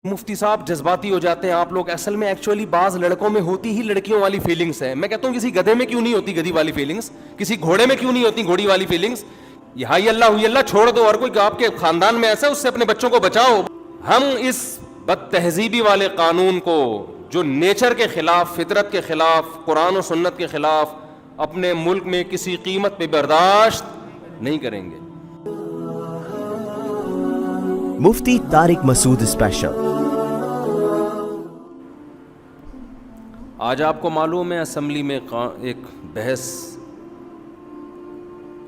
مفتی صاحب جذباتی ہو جاتے ہیں آپ لوگ. اصل میں ایکچولی بعض لڑکوں میں ہوتی ہی لڑکیوں والی فیلنگس ہے. میں کہتا ہوں کسی گدھے میں کیوں نہیں ہوتی گدھی والی فیلنگس, کسی گھوڑے میں کیوں نہیں ہوتی گھوڑی والی فیلنگس. یہ ہائی اللہ ہوئی اللہ چھوڑ دو, اور کوئی آپ کے خاندان میں ایسا ہے اس سے اپنے بچوں کو بچاؤ. ہم اس بد تہذیبی والے قانون کو جو نیچر کے خلاف, فطرت کے خلاف, قرآن و سنت کے خلاف, اپنے ملک میں کسی قیمت پہ برداشت نہیں کریں گے. مفتی طارق مسعود اسپیشل. آج آپ کو معلوم ہے اسمبلی میں ایک بحث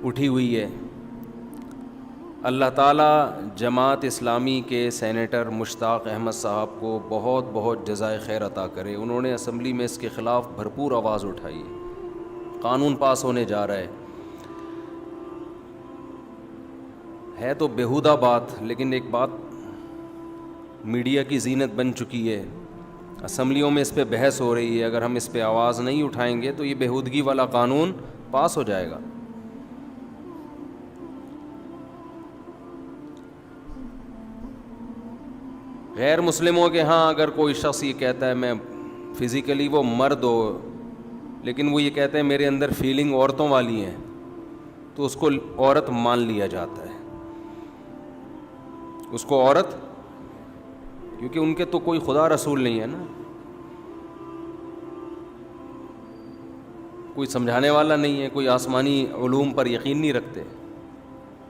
اٹھی ہوئی ہے. اللہ تعالیٰ جماعت اسلامی کے سینیٹر مشتاق احمد صاحب کو بہت بہت جزائے خیر عطا کرے. انہوں نے اسمبلی میں اس کے خلاف بھرپور آواز اٹھائی ہے. قانون پاس ہونے جا رہا ہے تو بیہودہ بات, لیکن ایک بات میڈیا کی زینت بن چکی ہے. اسمبلیوں میں اس پہ بحث ہو رہی ہے, اگر ہم اس پہ آواز نہیں اٹھائیں گے تو یہ بیہودگی والا قانون پاس ہو جائے گا. غیر مسلموں کے ہاں اگر کوئی شخص یہ کہتا ہے میں فزیکلی وہ مرد ہو, لیکن وہ یہ کہتے ہیں میرے اندر فیلنگ عورتوں والی ہیں, تو اس کو عورت مان لیا جاتا ہے. اس کو عورت, کیونکہ ان کے تو کوئی خدا رسول نہیں ہے نا, کوئی سمجھانے والا نہیں ہے, کوئی آسمانی علوم پر یقین نہیں رکھتے.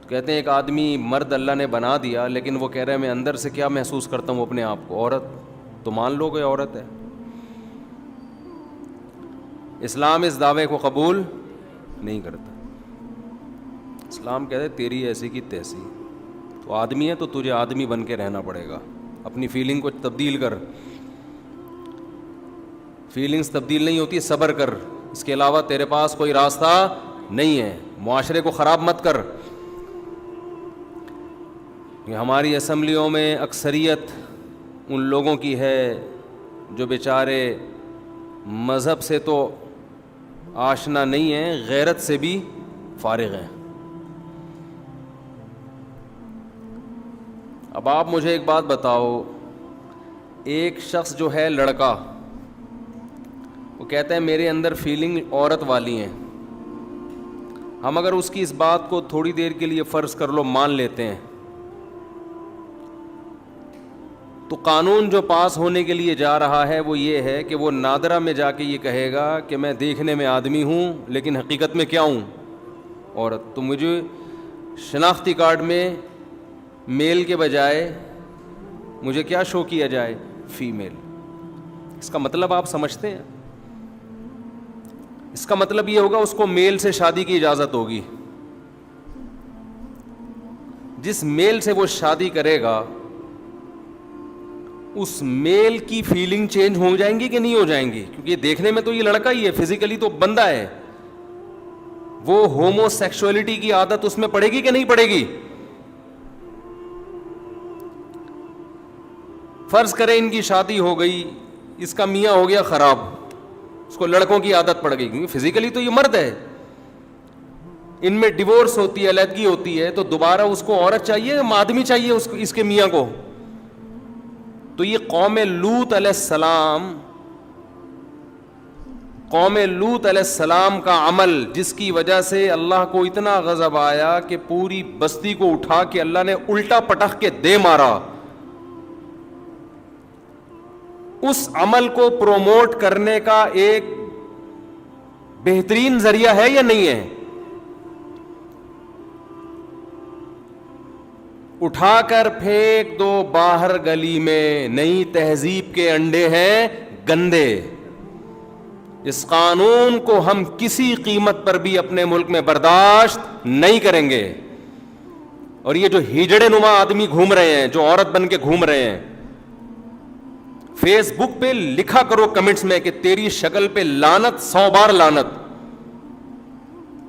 کہتے ہیں ایک آدمی مرد اللہ نے بنا دیا, لیکن وہ کہہ رہے ہیں میں اندر سے کیا محسوس کرتا ہوں اپنے آپ کو عورت, تو مان لو کہ عورت ہے. اسلام اس دعوے کو قبول نہیں کرتا. اسلام کہتے ہیں تیری ایسی کی تیسی, تو آدمی ہے تو تجھے آدمی بن کے رہنا پڑے گا. اپنی فیلنگ کو تبدیل کر, فیلنگز تبدیل نہیں ہوتی, صبر کر, اس کے علاوہ تیرے پاس کوئی راستہ نہیں ہے. معاشرے کو خراب مت کر. کہ ہماری اسمبلیوں میں اکثریت ان لوگوں کی ہے جو بیچارے مذہب سے تو آشنا نہیں ہیں, غیرت سے بھی فارغ ہیں. اب آپ مجھے ایک بات بتاؤ, ایک شخص جو ہے لڑکا, وہ کہتا ہے میرے اندر فیلنگ عورت والی ہیں. ہم اگر اس کی اس بات کو تھوڑی دیر کے لیے فرض کر لو مان لیتے ہیں, تو قانون جو پاس ہونے کے لیے جا رہا ہے وہ یہ ہے کہ وہ نادرہ میں جا کے یہ کہے گا کہ میں دیکھنے میں آدمی ہوں لیکن حقیقت میں کیا ہوں, عورت. تو مجھے شناختی کارڈ میں میل کے بجائے مجھے کیا شو کیا جائے, فیمیل. اس کا مطلب آپ سمجھتے ہیں؟ اس کا مطلب یہ ہوگا اس کو میل سے شادی کی اجازت ہوگی. جس میل سے وہ شادی کرے گا اس میل کی فیلنگ چینج ہو جائیں گی کہ نہیں ہو جائیں گی؟ کیونکہ دیکھنے میں تو یہ لڑکا ہی ہے, فزیکلی تو بندہ ہے. وہ ہومو سیکشولیٹی کی عادت اس میں پڑے گی کہ نہیں پڑے گی؟ فرض کریں ان کی شادی ہو گئی, اس کا میاں ہو گیا خراب, اس کو لڑکوں کی عادت پڑ گئی, کیونکہ فزیکلی تو یہ مرد ہے. ان میں ڈیورس ہوتی ہے, علیحدگی ہوتی ہے, تو دوبارہ اس کو عورت چاہیے, آدمی چاہیے اس کے میاں کو. تو یہ قوم لوط علیہ السلام کا عمل, جس کی وجہ سے اللہ کو اتنا غضب آیا کہ پوری بستی کو اٹھا کے اللہ نے الٹا پٹخ کے دے مارا, اس عمل کو پروموٹ کرنے کا ایک بہترین ذریعہ ہے یا نہیں ہے؟ اٹھا کر پھینک دو باہر گلی میں, نئی تہذیب کے انڈے ہیں گندے. اس قانون کو ہم کسی قیمت پر بھی اپنے ملک میں برداشت نہیں کریں گے. اور یہ جو ہجڑے نما آدمی گھوم رہے ہیں, جو عورت بن کے گھوم رہے ہیں, فیس بک پہ لکھا کرو کمنٹس میں کہ تیری شکل پہ لعنت, 100 بار لعنت.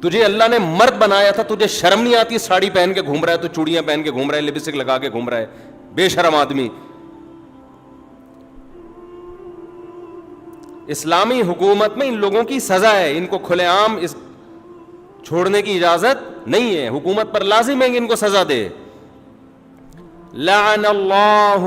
تجھے اللہ نے مرد بنایا تھا, تجھے شرم نہیں آتی؟ ساڑی پہن کے گھوم رہا ہے, تو چوڑیاں پہن کے گھوم رہا ہے, لپسٹک لگا کے گھوم رہا ہے, بے شرم آدمی. اسلامی حکومت میں ان لوگوں کی سزا ہے, ان کو کھلے عام چھوڑنے کی اجازت نہیں ہے. حکومت پر لازم ہے کہ ان کو سزا دے. لعن اللہ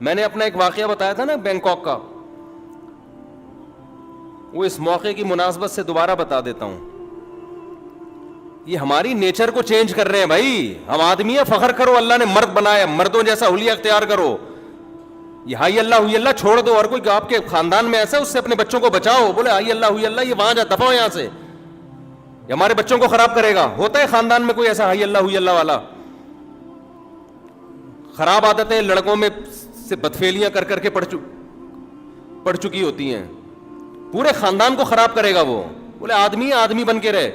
میں نے اپنا ایک واقعہ بتایا تھا نا بینکاک کا, وہ اس موقع کی مناسبت سے دوبارہ بتا دیتا ہوں. یہ ہماری نیچر کو چینج کر رہے ہیں بھائی. ہم آدمی ہیں, فخر کرو اللہ نے مرد بنایا, مردوں جیسا حلیہ اختیار کرو. یہ ہائی اللہ ہوئی اللہ چھوڑ دو, اور کوئی آپ کے خاندان میں ایسا ہے اس سے اپنے بچوں کو بچاؤ. بولے ہائی اللہ ہوئی اللہ, یہ وہاں جا, دفعہ یہاں سے, یہ ہمارے بچوں کو خراب کرے گا. ہوتا ہے خاندان میں کوئی ایسا ہائی اللہ ہوئی اللہ والا. خراب عادتیں لڑکوں میں سے بدفعلیاں کر کر کے پڑ چکی ہوتی ہیں, پورے خاندان کو خراب کرے گا وہ. بولے آدمی آدمی بن کے رہے.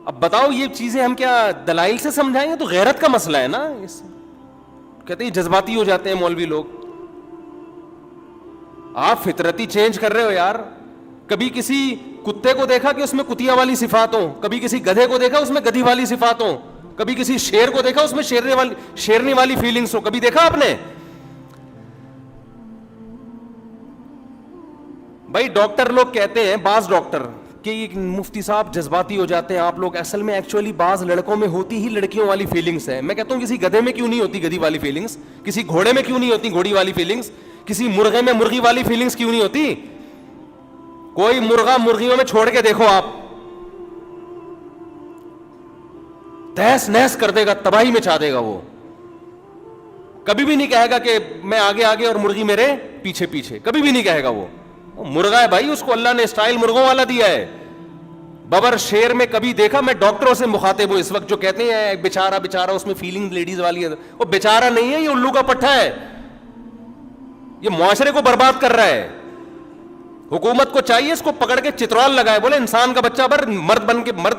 اب بتاؤ یہ چیزیں ہم کیا دلائل سے سمجھائیں گے؟ تو غیرت کا مسئلہ ہے نا. کہتے ہیں جذباتی ہو جاتے ہیں مولوی لوگ. آپ فطرتی چینج کر رہے ہو یار. کبھی کسی کتے کو دیکھا کہ اس میں کتیا والی صفات ہوں, کبھی کسی گدھے کو دیکھا اس میں گدھی والی صفات ہوں, کبھی کسی شیر کو دیکھا اس میں شیرنی والی فیلنگز ہو. کبھی دیکھا آپ نے؟ بھائی ڈاکٹر لوگ کہتے ہیں, بعض ڈاکٹر, کہ مفتی صاحب جذباتی ہو جاتے ہیں آپ لوگ. اصل میں ایکچولی بعض لڑکوں میں ہوتی ہی لڑکیوں والی فیلنگس ہے. میں کہتا ہوں کسی گدھے میں کیوں نہیں ہوتی گدھی والی فیلنگس, کسی گھوڑے میں کیوں نہیں ہوتی گھوڑی والی فیلنگس, کسی مرغے میں مرغی والی فیلنگس کیوں نہیں ہوتی؟ کوئی مرغا مرغیوں میں چھوڑ کے دیکھو آپ, تہس نہس کر دے گا, تباہی مچا دے گا. وہ کبھی بھی نہیں کہے گا کہ میں آگے آگے اور مرغی میرے پیچھے پیچھے, کبھی بھی نہیں کہے گا. وہ مرغا ہے بھائی, اس کو اللہ نے اسٹائل مرغوں والا دیا ہے. ببر شیر میں کبھی دیکھا؟ میں ڈاکٹروں سے مخاطب ہوں اس وقت جو کہتے ہیں بیچارہ بیچارہ اس میں فیلنگ لیڈیز والی ہے. وہ بیچارہ نہیں ہے, یہ الو کا پٹھا ہے, یہ معاشرے کو برباد کر رہا ہے. حکومت کو چاہیے اس کو پکڑ کے چترال لگائے, بولے انسان کا بچہ بر مرد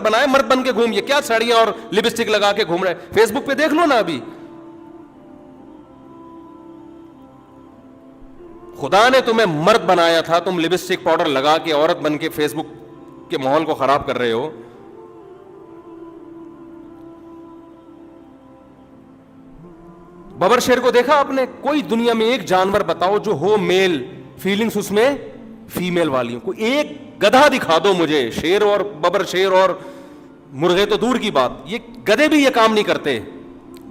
بنائے, مرد بن کے گھوم. یہ کیا ساڑیاں اور لپسٹک لگا کے گھوم رہے ہیں؟ فیس بک پہ دیکھ لو نا. ابھی خدا نے تمہیں مرد بنایا تھا, تم لپسٹک پاؤڈر لگا کے عورت بن کے فیس بک کے ماحول کو خراب کر رہے ہو. ببر شیر کو دیکھا آپ نے؟ کوئی دنیا میں ایک جانور بتاؤ جو ہو میل فیلنگز اس میں فیمیل والی ہوں. کوئی ایک گدھا دکھا دو مجھے. شیر اور ببر شیر اور مرغے تو دور کی بات, یہ گدھے بھی یہ کام نہیں کرتے.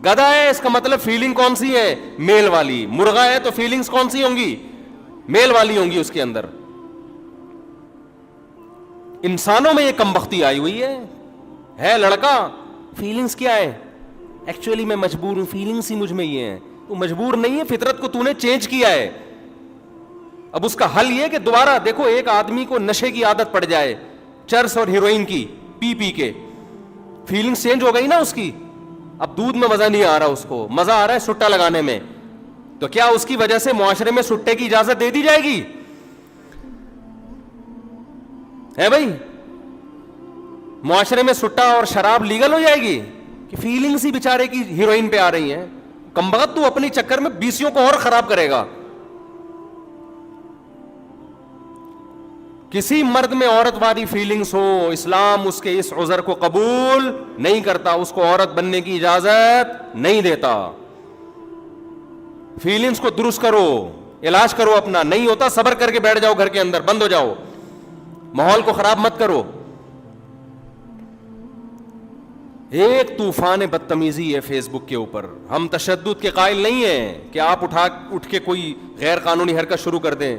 گدھا ہے اس کا مطلب فیلنگ کون سی ہے؟ میل والی. مرغا ہے تو فیلنگز کون سی ہوں گی؟ میل والی ہوں گی اس کے اندر. انسانوں میں یہ کمبختی آئی ہوئی ہے لڑکا فیلنگز کیا ہے؟ ایکچولی میں مجبور ہوں, فیلنگز ہی مجھ میں یہ ہیں. تو مجبور نہیں ہے, فطرت کو تو نے چینج کیا ہے. اب اس کا حل یہ کہ دوبارہ دیکھو, ایک آدمی کو نشے کی عادت پڑ جائے, چرس اور ہیروئن کی پی کے, فیلنگز چینج ہو گئی نا اس کی. اب دودھ میں مزہ نہیں آ رہا, اس کو مزہ آ رہا ہے سٹا لگانے میں. تو کیا اس کی وجہ سے معاشرے میں سٹے کی اجازت دے دی جائے گی؟ ہے بھائی, معاشرے میں سٹا اور شراب لیگل ہو جائے گی کہ فیلنگز ہی بیچارے کی ہیروئن پہ آ رہی ہیں؟ کمبخت تو اپنی چکر میں بیسیوں کو اور خراب کرے گا. کسی مرد میں عورت والی فیلنگز ہو, اسلام اس کے اس عذر کو قبول نہیں کرتا, اس کو عورت بننے کی اجازت نہیں دیتا. فیلنگز کو درست کرو, علاج کرو اپنا. نہیں ہوتا صبر کر کے بیٹھ جاؤ گھر کے اندر, بند ہو جاؤ, ماحول کو خراب مت کرو. ایک طوفان بدتمیزی ہے فیس بک کے اوپر. ہم تشدد کے قائل نہیں ہیں کہ آپ اٹھ کے کوئی غیر قانونی حرکت شروع کر دیں,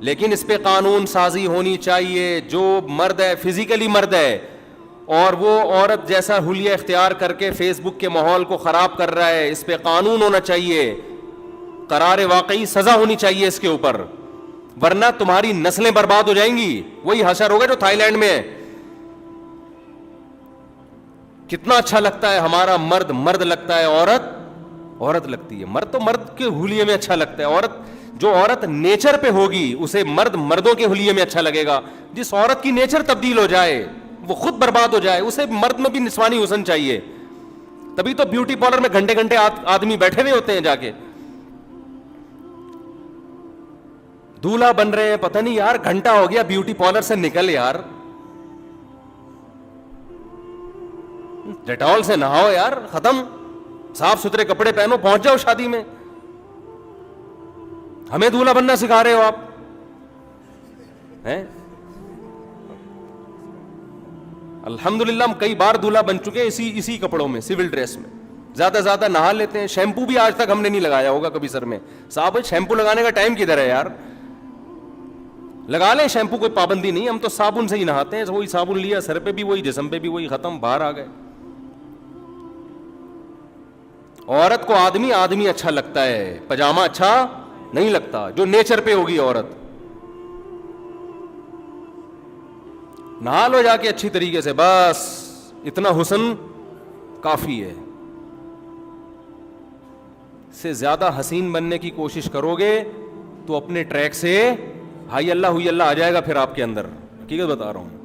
لیکن اس پہ قانون سازی ہونی چاہیے. جو مرد ہے, فزیکلی مرد ہے, اور وہ عورت جیسا حلیہ اختیار کر کے فیس بک کے ماحول کو خراب کر رہا ہے, اس پہ قانون ہونا چاہیے, قرار واقعی سزا ہونی چاہیے اس کے اوپر, ورنہ تمہاری نسلیں برباد ہو جائیں گی. وہی حشر ہوگا جو تھائی لینڈ میں ہے. کتنا اچھا لگتا ہے ہمارا مرد مرد لگتا ہے, عورت عورت لگتی ہے. مرد تو مرد کے حلیے میں اچھا لگتا ہے. جو عورت نیچر پہ ہوگی اسے مرد مردوں کے حلیے میں اچھا لگے گا. جس عورت کی نیچر تبدیل ہو جائے, وہ خود برباد ہو جائے, اسے مرد میں بھی نسوانی حسن چاہیے. تبھی تو بیوٹی پارلر میں گھنٹے گھنٹے آدمی بیٹھے ہوئے ہوتے ہیں جا کے. دولہا بن رہے ہیں, پتہ نہیں یار گھنٹہ ہو گیا بیوٹی پارلر سے نکل یار, ڈیٹول سے نہاؤ یار, ختم, صاف ستھرے کپڑے پہنو, پہنچ جاؤ شادی میں. ہمیں دولہا بننا سکھا رہے ہو آپ ہیں؟ الحمدللہ ہم کئی بار دولہا بن چکے اسی کپڑوں میں, سول ڈریس میں. زیادہ سے زیادہ نہا لیتے ہیں. شیمپو بھی آج تک ہم نے نہیں لگایا ہوگا کبھی سر میں. صاحب شیمپو لگانے کا ٹائم کدھر ہے یار؟ لگا لیں شیمپو, کوئی پابندی نہیں, ہم تو صابن سے ہی نہاتے ہیں. وہی صابن لیا سر پہ بھی وہی, جسم پہ بھی وہی, ختم, باہر آ گئے. عورت کو آدمی اچھا لگتا ہے, پجامہ اچھا نہیں لگتا, جو نیچر پہ ہوگی عورت. نہا لو جا کے اچھی طریقے سے, بس اتنا حسن کافی ہے. سے زیادہ حسین بننے کی کوشش کرو گے تو اپنے ٹریک سے ہائی اللہ ہوئی اللہ آ جائے گا پھر آپ کے اندر. حقیقت بتا رہا ہوں.